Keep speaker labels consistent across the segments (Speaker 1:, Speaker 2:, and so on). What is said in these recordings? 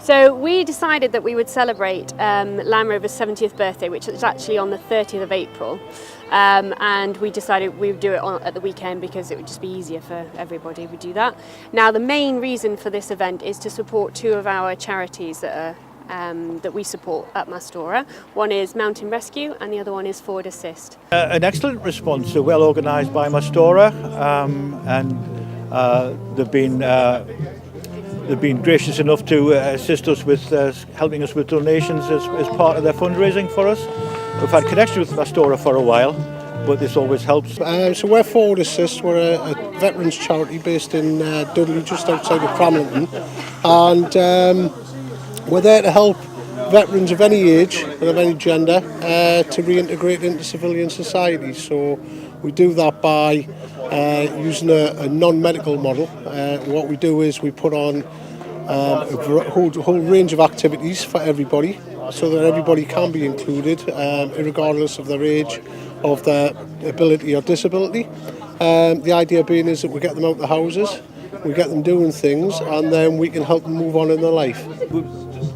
Speaker 1: So we decided that we would celebrate Land Rover's 70th birthday, which is actually on the 30th of April. And we decided we would do it at the weekend because it would just be easier for everybody if we do that. Now, the main reason for this event is to support two of our charities that we support at Mastora. One is Mountain Rescue and the other one is Forward Assist.
Speaker 2: An excellent response, well organised by Mastora, and they've been gracious enough to assist us with helping us with donations as part of their fundraising for us. We've had connection with Mastora for a while, but this always helps.
Speaker 3: So we're Forward Assist. We're a veterans charity based in Dudley, just outside of Cramlington, and we're there to help veterans of any age and of any gender to reintegrate into civilian society. So we do that by using a non-medical model. What we do is we put on a whole range of activities for everybody, so that everybody can be included, regardless of their age, of their ability or disability. The idea being is that we get them out of the houses, we get them doing things, and then we can help them move on in their life.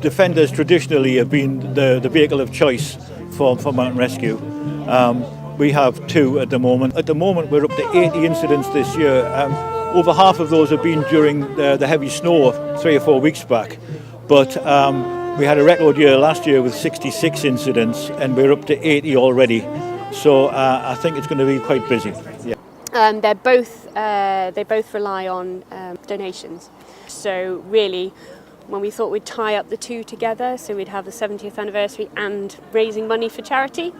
Speaker 2: Defenders traditionally have been the vehicle of choice for mountain rescue. We have two at the moment. At the moment we're up to 80 incidents this year. Over half of those have been during the heavy snow 3 or 4 weeks back. But we had a record year last year with 66 incidents, and we're up to 80 already. So I think it's going to be quite busy. Yeah.
Speaker 1: They both rely on donations. So really, when we thought we'd tie up the two together, so we'd have the 70th anniversary and raising money for charity,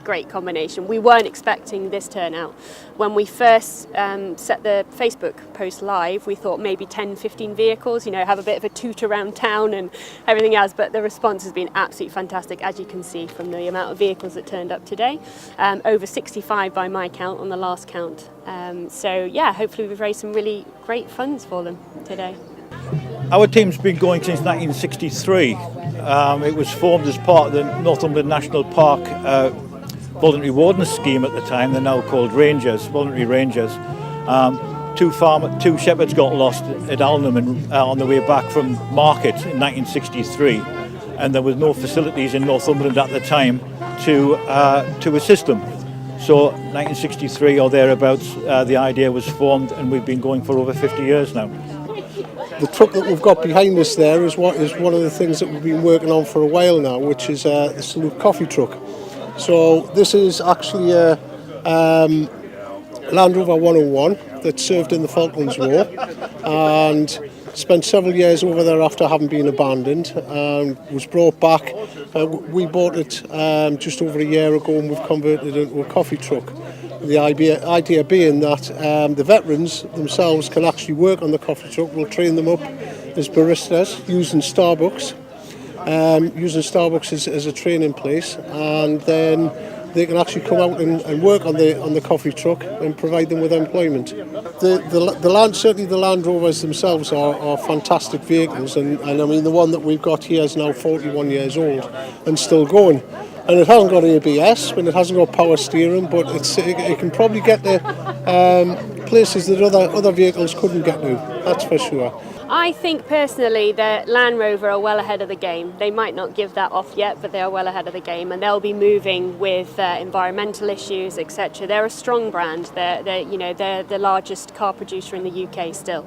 Speaker 1: great combination. We weren't expecting this turnout. When we first set the Facebook post live, we thought maybe 10, 15 vehicles, have a bit of a toot around town and everything else, but the response has been absolutely fantastic, as you can see from the amount of vehicles that turned up today. Over 65 by my count on the last count. So yeah, hopefully we've raised some really great funds for them today.
Speaker 2: Our team's been going since 1963. It was formed as part of the Northumberland National Park voluntary warden scheme at the time. They're now called Rangers, voluntary Rangers. Two shepherds got lost at Alnwick on the way back from market in 1963, and there was no facilities in Northumberland at the time to assist them. So 1963 or thereabouts, the idea was formed, and we've been going for over 50 years now.
Speaker 3: The truck that we've got behind us there is one of the things that we've been working on for a while now, which is the Salute coffee truck. So this is actually a Land Rover 101 that served in the Falklands War and spent several years over there after having been abandoned, and was brought back. We bought it just over a year ago, and we've converted it into a coffee truck. The idea being that the veterans themselves can actually work on the coffee truck. We'll train them up as baristas using Starbucks. As a training place, and then they can actually come out and work on the coffee truck and provide them with employment. Certainly the Land Rovers themselves are fantastic vehicles, and I mean the one that we've got here is now 41 years old and still going. And it hasn't got ABS, and it hasn't got power steering, but it can probably get to places that other vehicles couldn't get to, that's for sure.
Speaker 1: I think personally that Land Rover are well ahead of the game. They might not give that off yet, but they are well ahead of the game, and they'll be moving with environmental issues, etc. They're a strong brand. They're the largest car producer in the UK still.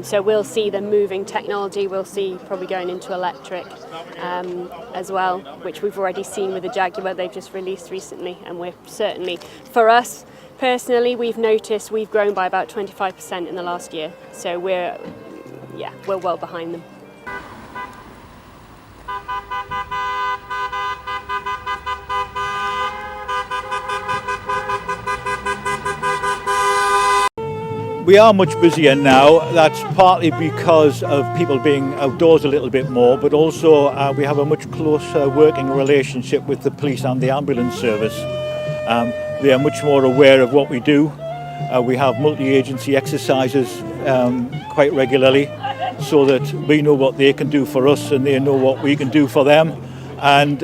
Speaker 1: So we'll see them moving technology. We'll see probably going into electric as well, which we've already seen with the Jaguar they've just released recently. And we're certainly, for us personally, we've noticed we've grown by about 25% in the last year. So we're well behind them.
Speaker 2: We are much busier now. That's partly because of people being outdoors a little bit more, but also we have a much closer working relationship with the police and the ambulance service. They are much more aware of what we do. We have multi-agency exercises quite regularly, so that we know what they can do for us and they know what we can do for them. And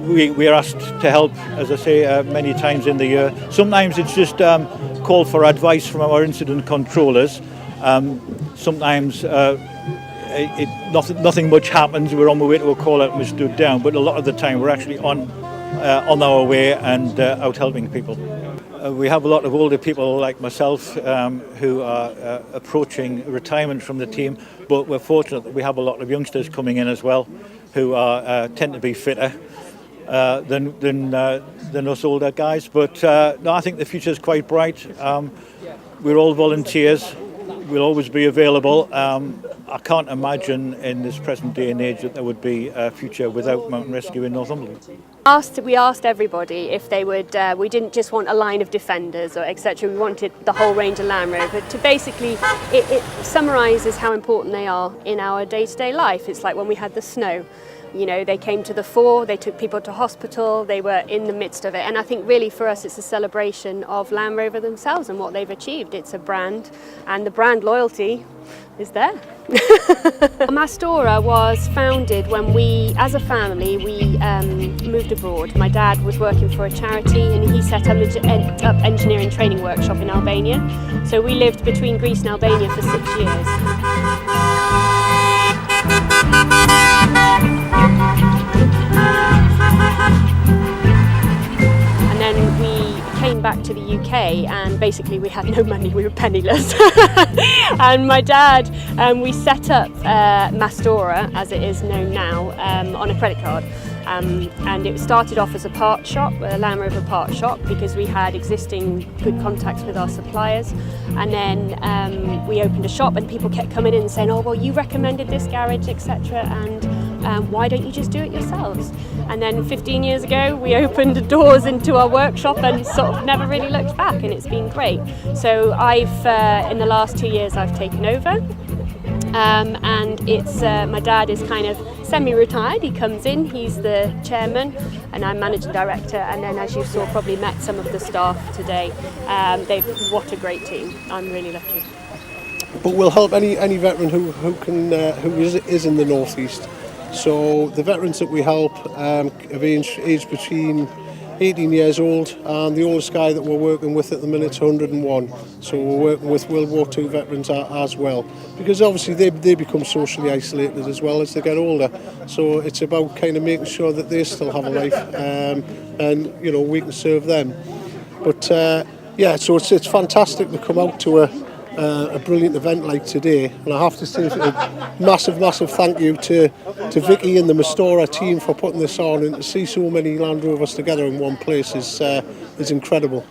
Speaker 2: we are asked to help, as I say, many times in the year. Sometimes it's just called for advice from our incident controllers. Sometimes nothing much happens. We're on the way to a call out and we're stood down, but a lot of the time we're actually on our way and out helping people. We have a lot of older people like myself who are approaching retirement from the team, but we're fortunate that we have a lot of youngsters coming in as well who tend to be fitter than us older guys. But no, I think the future is quite bright. We're all volunteers. We'll always be available. I can't imagine in this present day and age that there would be a future without mountain rescue in Northumberland.
Speaker 1: We asked everybody if they would, we didn't just want a line of Defenders or etc. We wanted the whole range of Land Rover to basically, it summarises how important they are in our day-to-day life. It's like when we had the snow. You know, they came to the fore, they took people to hospital, they were in the midst of it. And I think really for us it's a celebration of Land Rover themselves and what they've achieved. It's a brand, and the brand loyalty is there. Mastora was founded when we, as a family, we moved abroad. My dad was working for a charity and he set up an engineering training workshop in Albania. So we lived between Greece and Albania for 6 years. And then we came back to the UK and basically we had no money, we were penniless. And my dad, we set up Mastora, as it is known now, on a credit card. And it started off as a part shop, a Land Rover part shop, because we had existing good contacts with our suppliers. And then we opened a shop and people kept coming in and saying, oh, well, you recommended this garage, etc. And why don't you just do it yourselves? And then 15 years ago, we opened the doors into our workshop and sort of never really looked back, and it's been great. So in the last 2 years, I've taken over. And it's my dad is kind of semi-retired. He comes in, he's the chairman, and I'm managing director. And then, as you saw, probably met some of the staff today. What a great team! I'm really lucky.
Speaker 3: But we'll help any veteran who is in the northeast. So the veterans that we help have aged between 18 years old, and the oldest guy that we're working with at the minute is 101. So we're working with World War II veterans as well, because obviously they become socially isolated as well as they get older. So it's about kind of making sure that they still have a life, and you know, we can serve them. But yeah, so it's fantastic to come out to a brilliant event like today, and I have to say a massive thank you to Vicky and the Mastora team for putting this on, and to see so many Land Rovers together in one place is incredible.